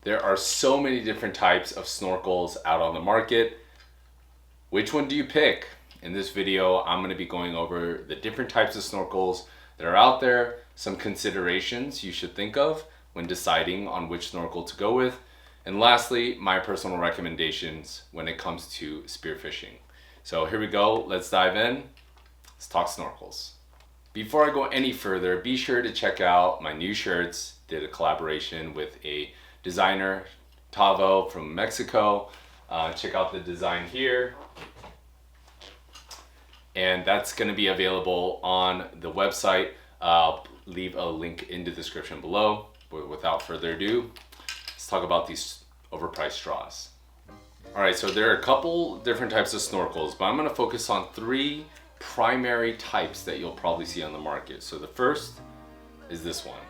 There are so many different types of snorkels out on the market. Which one do you pick? In this video, I'm going to be going over the different types of snorkels that are out there, some considerations you should think of when deciding on which snorkel to go with, and lastly, my personal recommendations when it comes to spearfishing. So here we go, let's dive in. Let's talk snorkels. Before I go any further, be sure to check out my new shirts. Did a collaboration with a designer, Tavo from Mexico. Check out the design here. And that's going to be available on the website. I'll leave a link in the description below. But without further ado, let's talk about these overpriced straws. All right, so there are a couple different types of snorkels, but I'm going to focus on three primary types that you'll probably see on the market. So the first is this one.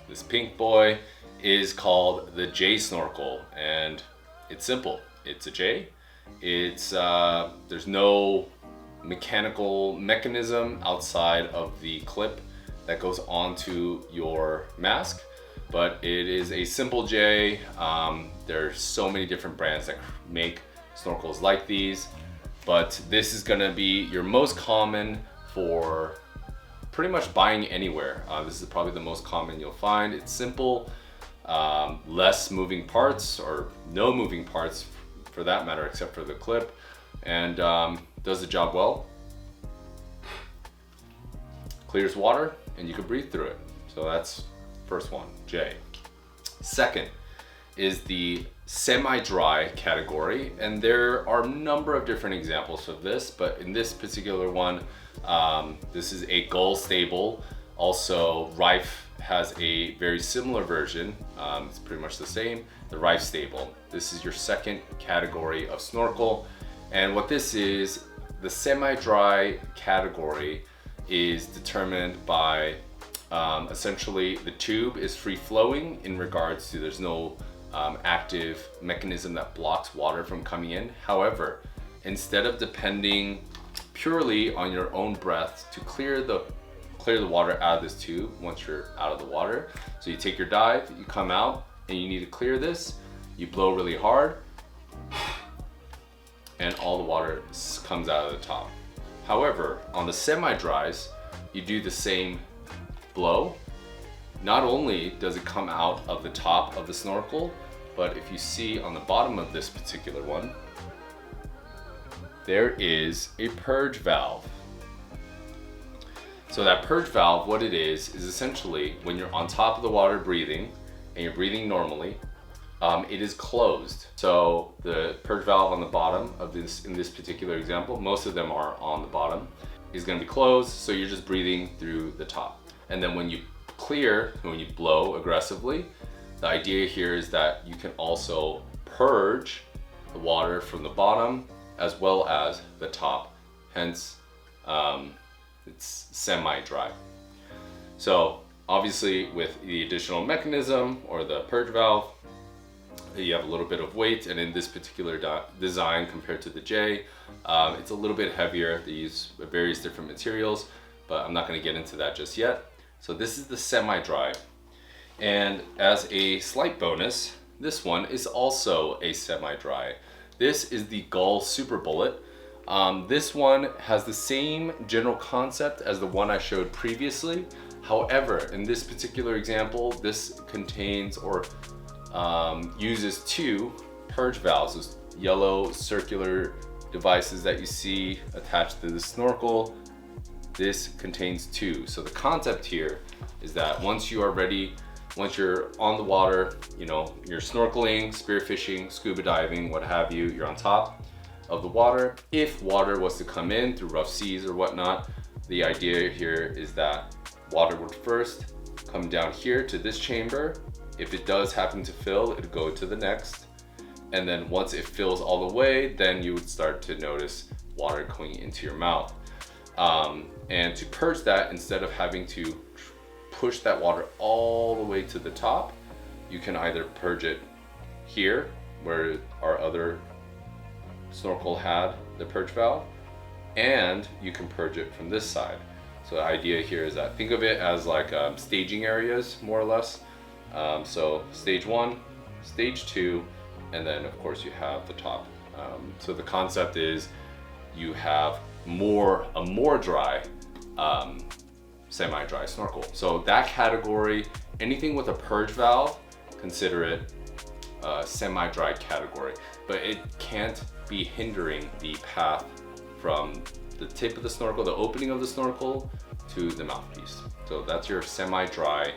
This pink boy is called the J snorkel, and it's simple. It's a J. It's there's no mechanical mechanism outside of the clip that goes onto your mask, but it is a simple J. There's so many different brands that make snorkels like these, but this is gonna be your most common for pretty much buying anywhere. This is probably the most common you'll find. It's simple, less moving parts, or no moving parts for that matter, except for the clip, and does the job well. Clears water and you can breathe through it. So that's first one, J. Second is the semi-dry category, and there are a number of different examples of this, but in this particular one, this is a Gull stable. Also, Rife has a very similar version. It's pretty much the same, the Rife stable. This is your second category of snorkel, and what this is, the semi-dry category is determined by essentially the tube is free-flowing in regards to there's no active mechanism that blocks water from coming in. However, instead of depending purely on your own breath to clear the water out of this tube once you're out of the water, so you take your dive, you come out, and you need to clear this, you blow really hard, and all the water comes out of the top. However, on the semi-dries, you do the same blow. Not only does it come out of the top of the snorkel, but if you see on the bottom of this particular one, there is a purge valve. So that purge valve, what it is essentially when you're on top of the water breathing, and you're breathing normally, it is closed. So the purge valve on the bottom of this, in this particular example, most of them are on the bottom, is going to be closed, so you're just breathing through the top. And then when you clear, when you blow aggressively, the idea here is that you can also purge the water from the bottom as well as the top, hence it's semi-dry. So obviously with the additional mechanism or the purge valve, you have a little bit of weight, and in this particular design compared to the J, it's a little bit heavier. They use various different materials, but I'm not going to get into that just yet. So this is the semi-dry, and as a slight bonus, this one is also a semi-dry. This is the Gull Super Bullet. This one has the same general concept as the one I showed previously. However, in this particular example, this contains or uses two purge valves, those yellow circular devices that you see attached to the snorkel. This contains two. So the concept here is that once you are ready, once you're on the water, you know, you're snorkeling, spearfishing, scuba diving, what have you, you're on top of the water. If water was to come in through rough seas or whatnot, the idea here is that water would first come down here to this chamber. If it does happen to fill, it would go to the next. And then once it fills all the way, then you would start to notice water going into your mouth. And to purge that, instead of having to push that water all the way to the top, you can either purge it here, where our other snorkel had the purge valve, and you can purge it from this side. So the idea here is that think of it as like staging areas, more or less. So stage one, stage 2, and then of course you have the top. So the concept is you have a more dry, semi-dry snorkel. So that category, anything with a purge valve, consider it a semi-dry category, but it can't be hindering the path from the tip of the snorkel, the opening of the snorkel, to the mouthpiece. So that's your semi-dry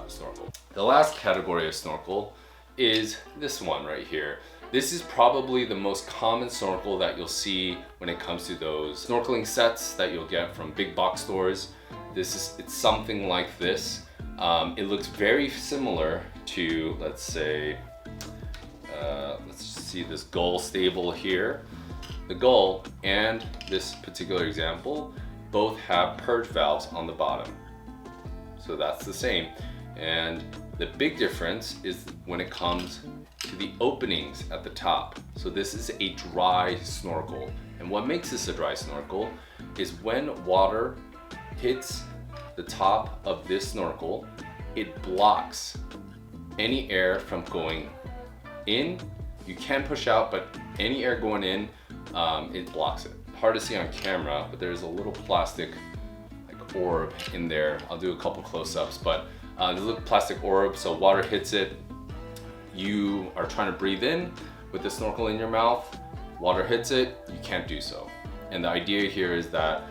snorkel. The last category of snorkel is this one right here. This is probably the most common snorkel that you'll see when it comes to those snorkeling sets that you'll get from big box stores. It's something like this. It looks very similar to, let's say, let's see this gull stable here. The gull and this particular example both have purge valves on the bottom. So that's the same. And the big difference is when it comes to the openings at the top. So this is a dry snorkel. And what makes this a dry snorkel is when water hits the top of this snorkel, it blocks any air from going in. You can push out, but any air going in, it blocks it. Hard to see on camera, but there's a little plastic like orb in there. I'll do a couple close-ups, but there's a little plastic orb, so water hits it. You are trying to breathe in with the snorkel in your mouth, water hits it, you can't do so. And the idea here is that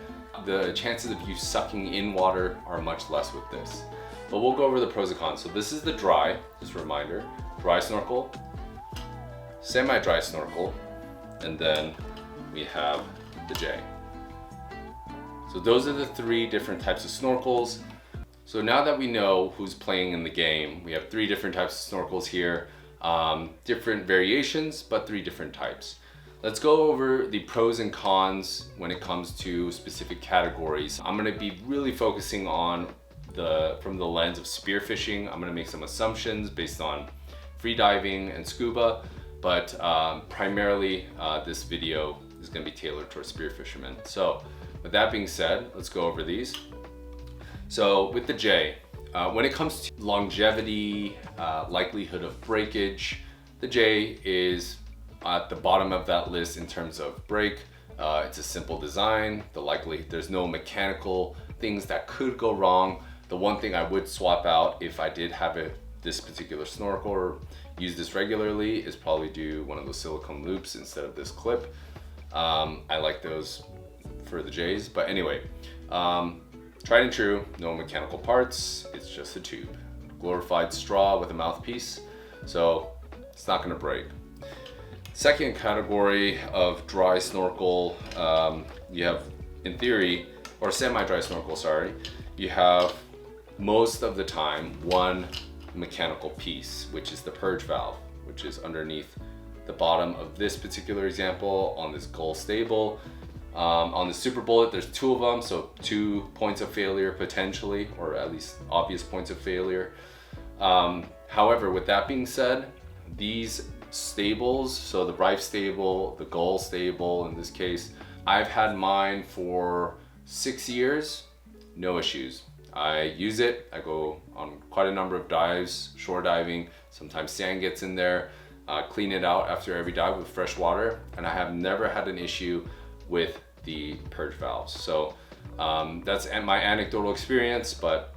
the chances of you sucking in water are much less with this. But we'll go over the pros and cons. So this is the dry, just a reminder, dry snorkel, semi-dry snorkel, and then we have the J. So those are the 3 different types of snorkels. So now that we know who's playing in the game, we have 3 different types of snorkels here, different variations, but 3 different types. Let's go over the pros and cons when it comes to specific categories. I'm gonna be really focusing on from the lens of spearfishing. I'm gonna make some assumptions based on freediving and scuba, but primarily this video is gonna be tailored towards spear fishermen. So with that being said, let's go over these. So with the J, when it comes to longevity, likelihood of breakage, the J is at the bottom of that list in terms of break. It's a simple design. There's no mechanical things that could go wrong. The one thing I would swap out if I did have this particular snorkel or use this regularly is probably do one of those silicone loops instead of this clip. I like those for the J's, but anyway, tried and true, no mechanical parts, it's just a tube. Glorified straw with a mouthpiece, so it's not gonna break. Second category of dry snorkel, you have, in theory, or semi-dry snorkel, sorry, you have most of the time one mechanical piece, which is the purge valve, which is underneath the bottom of this particular example on this gull stable. On the Super Bullet, there's 2 of them, so 2 points of failure potentially, or at least obvious points of failure. However, with that being said, these stables, so the Rife stable, the gull stable in this case, I've had mine for 6 years, no issues. I use it, I go on quite a number of dives, shore diving, sometimes sand gets in there, clean it out after every dive with fresh water, and I have never had an issue with the purge valves. So that's my anecdotal experience, but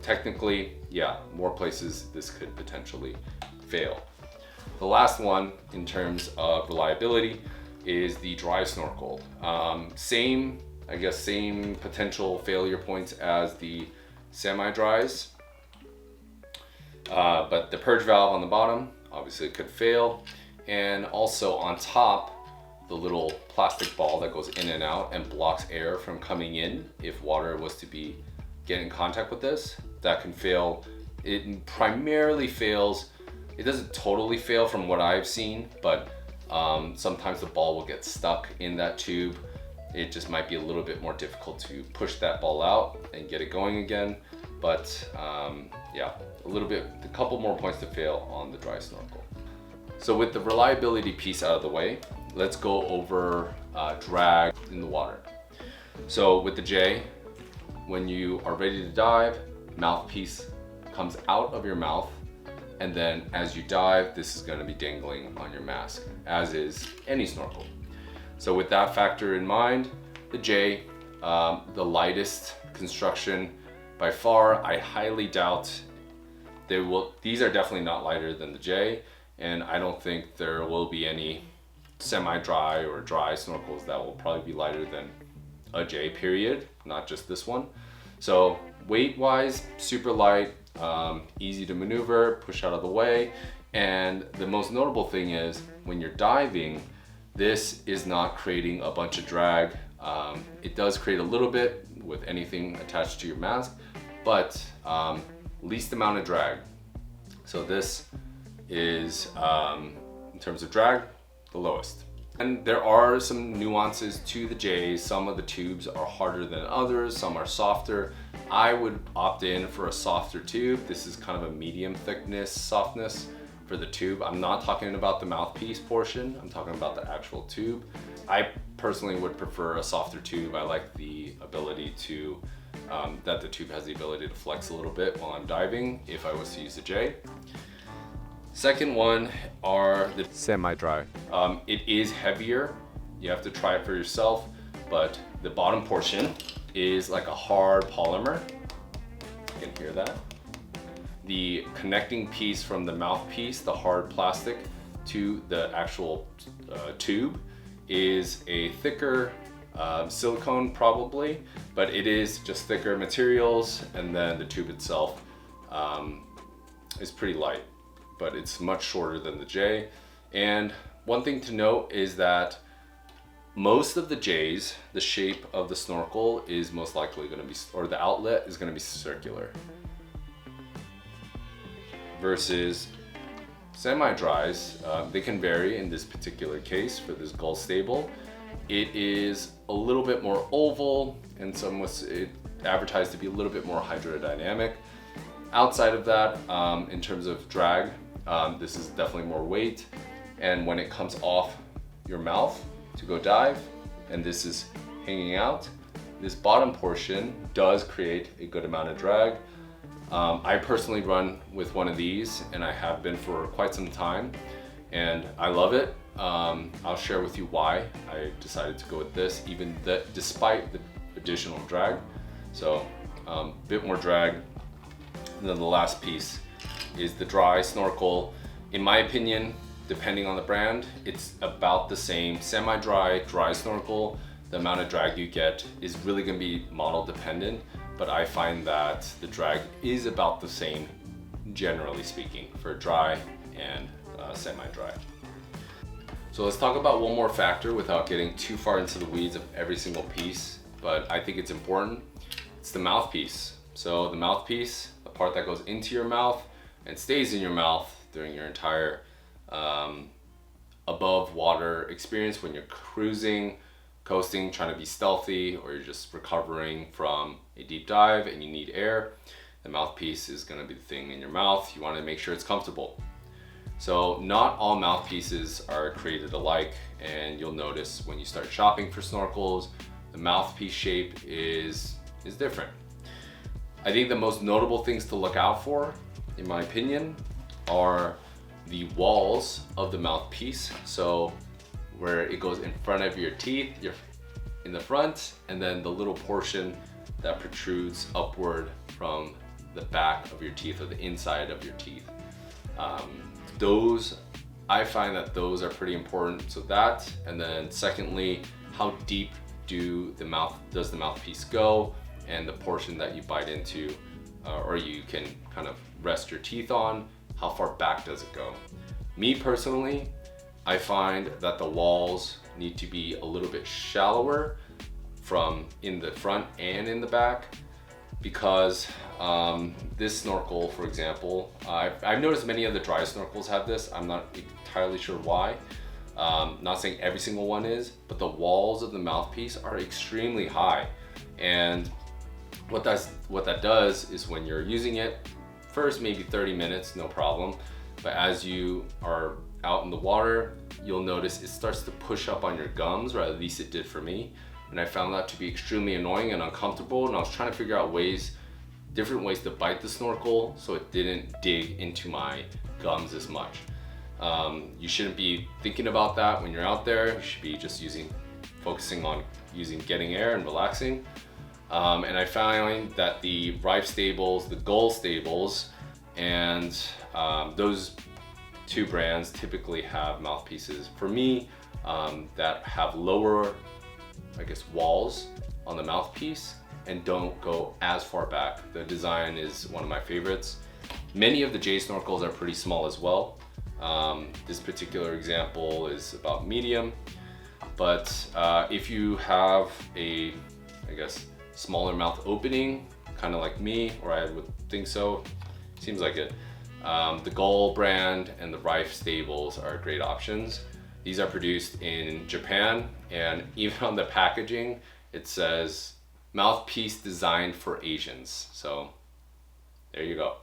technically, yeah, more places this could potentially fail. The last one in terms of reliability is the dry snorkel. Same potential failure points as the semi-dries, but the purge valve on the bottom obviously could fail, and also on top, the little plastic ball that goes in and out and blocks air from coming in if water was to get in contact with this, that can fail. It primarily fails, it doesn't totally fail from what I've seen, but sometimes the ball will get stuck in that tube. It just might be a little bit more difficult to push that ball out and get it going again. But yeah, a couple more points to fail on the dry snorkel. So with the reliability piece out of the way, let's go over drag in the water. So with the J, when you are ready to dive, mouthpiece comes out of your mouth And then as you dive, this is going to be dangling on your mask, as is any snorkel. So with that factor in mind, the J, the lightest construction by far. I highly doubt these are definitely not lighter than the J, and I don't think there will be any semi-dry or dry snorkels that will probably be lighter than a J, period, not just this one. So weight wise, super light, easy to maneuver, push out of the way. And the most notable thing is when you're diving, this is not creating a bunch of drag. It does create a little bit with anything attached to your mask, but least amount of drag. So this is, in terms of drag, the lowest. And there are some nuances to the J's. Some of the tubes are harder than others, some are softer. I would opt in for a softer tube. This is kind of a medium thickness, softness for the tube. I'm not talking about the mouthpiece portion, I'm talking about the actual tube. I personally would prefer a softer tube. I like the ability to, that the tube has the ability to flex a little bit while I'm diving if I was to use the J. Second one are the semi-dry. It is heavier, you have to try it for yourself, but the bottom portion is like a hard polymer. You can hear that. The connecting piece from the mouthpiece, the hard plastic, to the actual tube is a thicker silicone probably, but it is just thicker materials, and then the tube itself is pretty light, but it's much shorter than the J. And one thing to note is that most of the J's, the shape of the snorkel is most likely going to be, or the outlet is going to be circular, versus semi-dries. They can vary. In this particular case for this Gull Stable, it is a little bit more oval, and it advertised to be a little bit more hydrodynamic. Outside of that, in terms of drag, this is definitely more weight, and when it comes off your mouth to go dive and this is hanging out, this bottom portion does create a good amount of drag. I personally run with one of these, and I have been for quite some time, and I love it. I'll share with you why I decided to go with this, despite the additional drag. So a bit more drag. And then the last piece is the dry snorkel. In my opinion, depending on the brand, it's about the same. Semi-dry, dry snorkel, the amount of drag you get is really going to be model dependent, but I find that the drag is about the same, generally speaking, for dry and semi-dry. So let's talk about one more factor without getting too far into the weeds of every single piece, but I think it's important. It's the mouthpiece. So the mouthpiece, the part that goes into your mouth and stays in your mouth during your entire above water experience, when you're cruising, coasting, trying to be stealthy, or you're just recovering from a deep dive and you need air, the mouthpiece is going to be the thing in your mouth. You want to make sure it's comfortable. So not all mouthpieces are created alike, and you'll notice when you start shopping for snorkels, the mouthpiece shape is different. I think the most notable things to look out for, in my opinion, are the walls of the mouthpiece. So where it goes in front of your teeth, you're in the front, and then the little portion that protrudes upward from the back of your teeth, or the inside of your teeth. I find that those are pretty important. So that, and then secondly, how deep does the mouthpiece go, and the portion that you bite into, or you can kind of rest your teeth on, how far back does it go? Me personally, I find that the walls need to be a little bit shallower from in the front and in the back, because this snorkel, for example, I've noticed many of the dry snorkels have this. I'm not entirely sure why. Not saying every single one is, but the walls of the mouthpiece are extremely high. And what that does is, when you're using it, first maybe 30 minutes, no problem. But as you are out in the water, you'll notice it starts to push up on your gums, or at least it did for me. And I found that to be extremely annoying and uncomfortable. And I was trying to figure out ways different ways to bite the snorkel so it didn't dig into my gums as much. You shouldn't be thinking about that when you're out there. You should be just focusing on getting air and relaxing. And I find that the Rife stables, the Gull stables, and those two brands typically have mouthpieces for me that have lower, I guess, walls on the mouthpiece and don't go as far back. The design is one of my favorites. Many of the J snorkels are pretty small as well. This particular example is about medium, but if you have a, I guess, smaller mouth opening, kind of like me, or I would think so, seems like it, the Gull brand and the Rife stables are great options. These are produced in Japan, and even on the packaging it says mouthpiece designed for Asians. So there you go.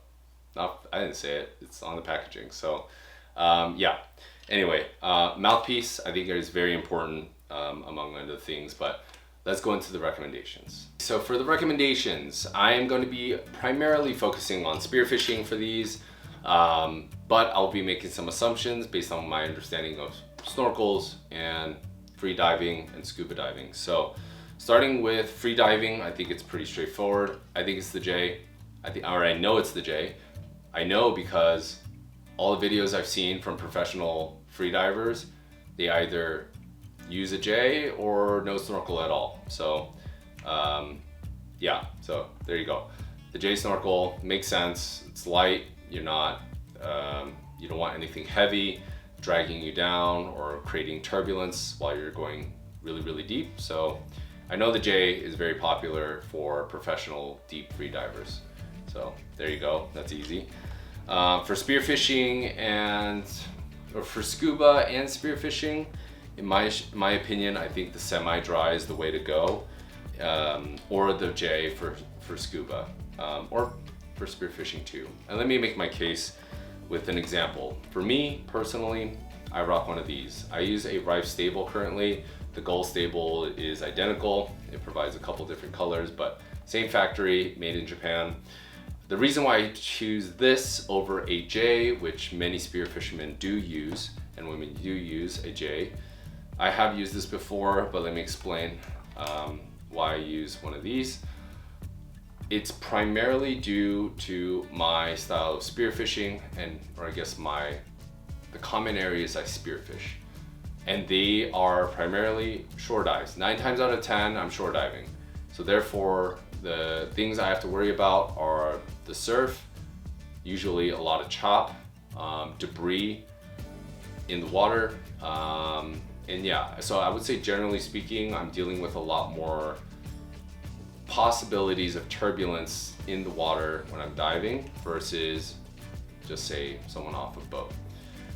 I didn't say it, it's on the packaging. So yeah, anyway, mouthpiece I think is very important among other things, but let's go into the recommendations. So for the recommendations, I am going to be primarily focusing on spearfishing for these, but I'll be making some assumptions based on my understanding of snorkels and free diving and scuba diving. So starting with free diving, I think it's pretty straightforward. I think it's the J. I know it's the J. I know because all the videos I've seen from professional free divers, they either use a J or no snorkel at all. So yeah, so there you go. The J snorkel makes sense. It's light. You're not, you don't want anything heavy dragging you down or creating turbulence while you're going really, really deep. So I know the J is very popular for professional deep free divers. So there you go, that's easy. For spearfishing or for scuba and spearfishing, in my opinion, I think the semi-dry is the way to go, or the J for scuba, or for spearfishing too. And let me make my case with an example. For me personally, I rock one of these. I use a Rife stable currently. The Gull stable is identical. It provides a couple different colors, but same factory, made in Japan. The reason why I choose this over a J, which many spear fishermen do use, and women do use a J, I have used this before, but let me explain why I use one of these. It's primarily due to my style of spearfishing, or I guess the common areas I spearfish. And they are primarily shore dives. 9 times out of 10, I'm shore diving. So therefore, the things I have to worry about are the surf, usually a lot of chop, debris in the water, and yeah, so I would say generally speaking, I'm dealing with a lot more possibilities of turbulence in the water when I'm diving versus just say someone off a boat.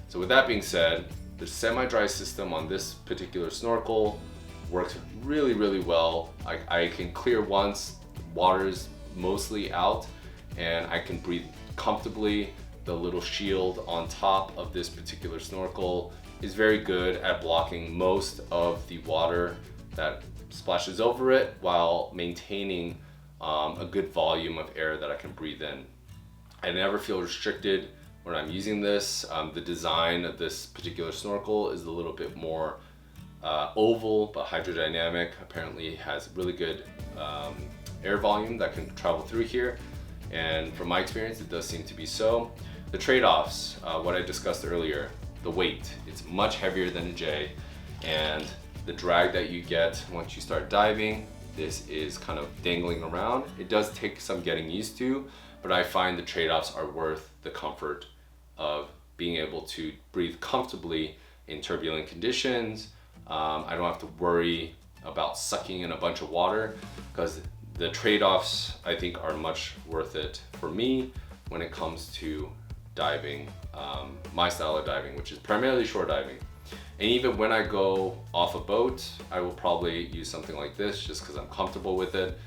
So with that being said, the semi-dry system on this particular snorkel works really, really well. I can clear once, water's mostly out, and I can breathe comfortably. The little shield on top of this particular snorkel is very good at blocking most of the water that splashes over it while maintaining a good volume of air that I can breathe in. I never feel restricted when I'm using this. The design of this particular snorkel is a little bit more oval but hydrodynamic. Apparently it has really good air volume that can travel through here, and from my experience it does seem to be so. The trade-offs, what I discussed earlier, the weight, it's much heavier than a J, and the drag that you get once you start diving, this is kind of dangling around. It does take some getting used to, but I find the trade-offs are worth the comfort of being able to breathe comfortably in turbulent conditions. I don't have to worry about sucking in a bunch of water, because the trade-offs I think are much worth it for me when it comes to diving, my style of diving, which is primarily shore diving. And even when I go off a boat, I will probably use something like this just because I'm comfortable with it.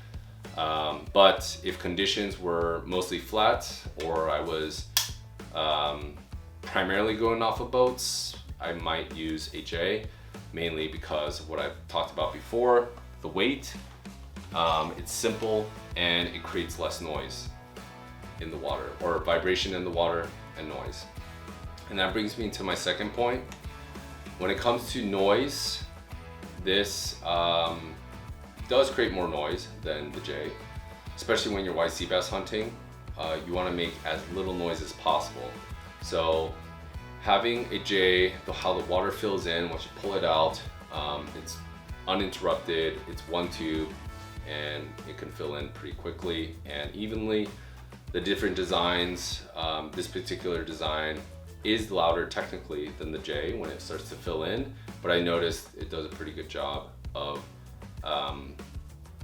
But if conditions were mostly flat, or I was primarily going off of boats, I might use a J, mainly because of what I've talked about before, the weight. It's simple and it creates less noise. in the water, or vibration in the water and noise. And that brings me to my second point. When it comes to noise, this does create more noise than the J, especially when you're white sea bass hunting. You want to make as little noise as possible. So having a J, how the water fills in once you pull it out, it's uninterrupted, it's one tube, and it can fill in pretty quickly and evenly. The different designs, this particular design is louder technically than the J when it starts to fill in, but I noticed it does a pretty good job of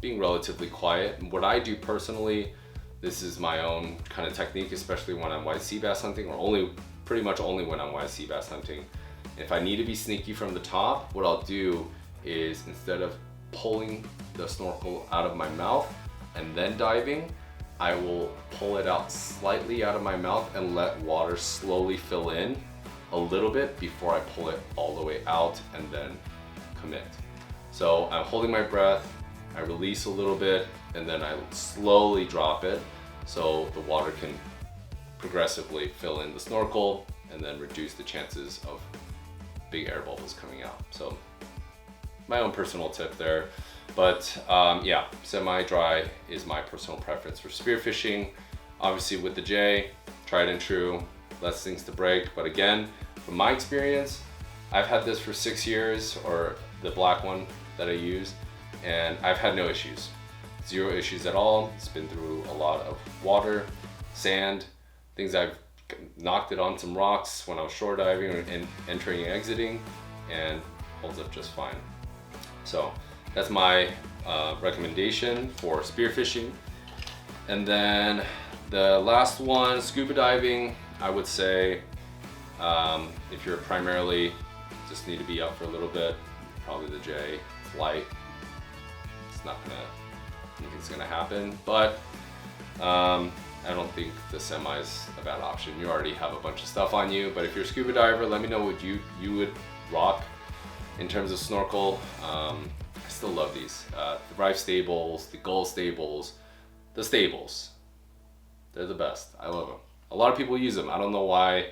being relatively quiet. And what I do personally, this is my own kind of technique, especially when I'm white sea bass hunting, or pretty much only when I'm white sea bass hunting. If I need to be sneaky from the top, what I'll do is, instead of pulling the snorkel out of my mouth and then diving, I will pull it out slightly out of my mouth and let water slowly fill in a little bit before I pull it all the way out and then commit. So I'm holding my breath, I release a little bit, and then I slowly drop it so the water can progressively fill in the snorkel and then reduce the chances of big air bubbles coming out. So my own personal tip there. But yeah, semi-dry is my personal preference for spearfishing. Obviously with the J, tried and true, less things to break. But again, from my experience, I've had this for 6 years, or the black one that I use, and I've had no issues. Zero issues at all. It's been through a lot of water, sand, things I've knocked it on some rocks when I was shore diving and entering and exiting, and holds up just fine. So that's my recommendation for spearfishing. And then the last one, scuba diving, I would say if you're primarily just need to be out for a little bit, probably the J. It's light. It's not gonna, I think it's gonna happen, but I don't think the semi is a bad option. You already have a bunch of stuff on you, but if you're a scuba diver, let me know what you would rock in terms of snorkel. I still love these. The Rive stables, the Gull stables, the stables. They're the best. I love them. A lot of people use them. I don't know why.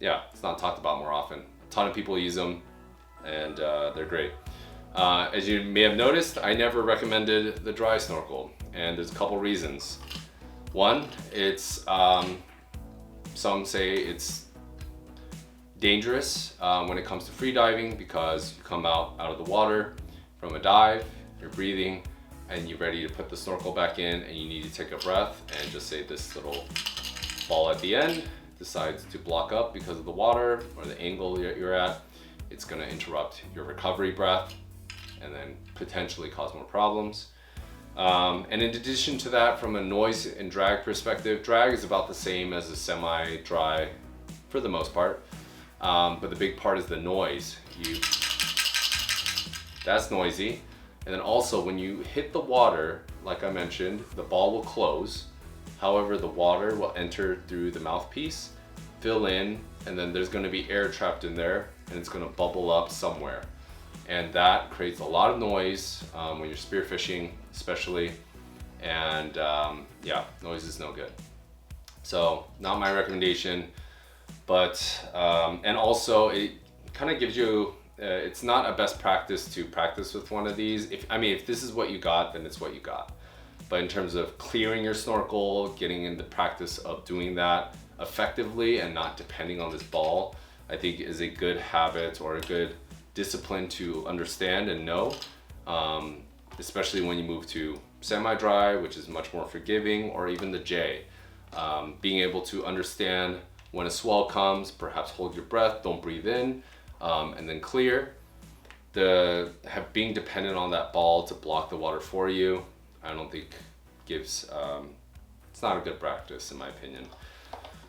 Yeah, it's not talked about more often. A ton of people use them, and they're great. As you may have noticed, I never recommended the dry snorkel, and there's a couple reasons. One, it's some say it's dangerous when it comes to free diving, because you come out of the water from a dive, you're breathing, and you're ready to put the snorkel back in, and you need to take a breath, and just say this little ball at the end decides to block up because of the water or the angle you're at. It's going to interrupt your recovery breath and then potentially cause more problems. And in addition to that, from a noise and drag perspective, drag is about the same as a semi-dry for the most part. But the big part is the noise. That's noisy. And then also when you hit the water, like I mentioned, the ball will close. However, the water will enter through the mouthpiece, fill in, and then there's going to be air trapped in there, and it's going to bubble up somewhere. And that creates a lot of noise when you're spearfishing, especially. And yeah, noise is no good. So not my recommendation. But and also it kind of gives you it's not a best practice to practice with one of these. If this is what you got, then it's what you got. But in terms of clearing your snorkel, getting in the practice of doing that effectively and not depending on this ball, I think is a good habit or a good discipline to understand and know, especially when you move to semi-dry, which is much more forgiving, or even the J. Being able to understand when a swell comes, perhaps hold your breath, don't breathe in, and then clear. Being dependent on that ball to block the water for you, I don't think gives, it's not a good practice in my opinion.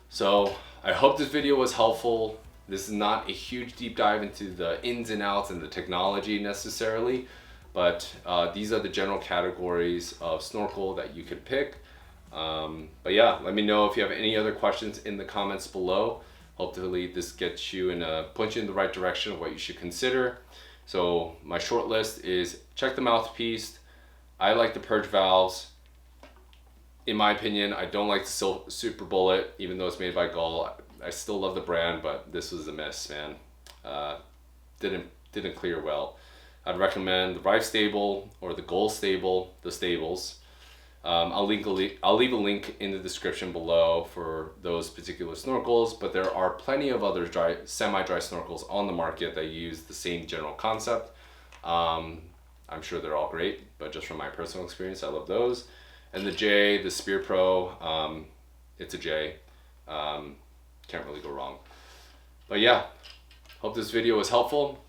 So I hope this video was helpful. This is not a huge deep dive into the ins and outs and the technology necessarily, but these are the general categories of snorkel that you could pick. But yeah, let me know if you have any other questions in the comments below. Hopefully this gets you points you in the right direction of what you should consider. So my short list is check the mouthpiece. I like the purge valves. in my opinion, I don't like the Super Bullet, even though it's made by Gull. I still love the brand, but this was a miss, man. Didn't clear well. I'd recommend the Rive Stable or the Gull Stable, the stables. I'll leave a link in the description below for those particular snorkels, but there are plenty of other semi-dry snorkels on the market that use the same general concept. I'm sure they're all great, but just from my personal experience, I love those. And the J, the Spear Pro, it's a J. Can't really go wrong. But yeah, hope this video was helpful,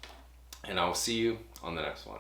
and I'll see you on the next one.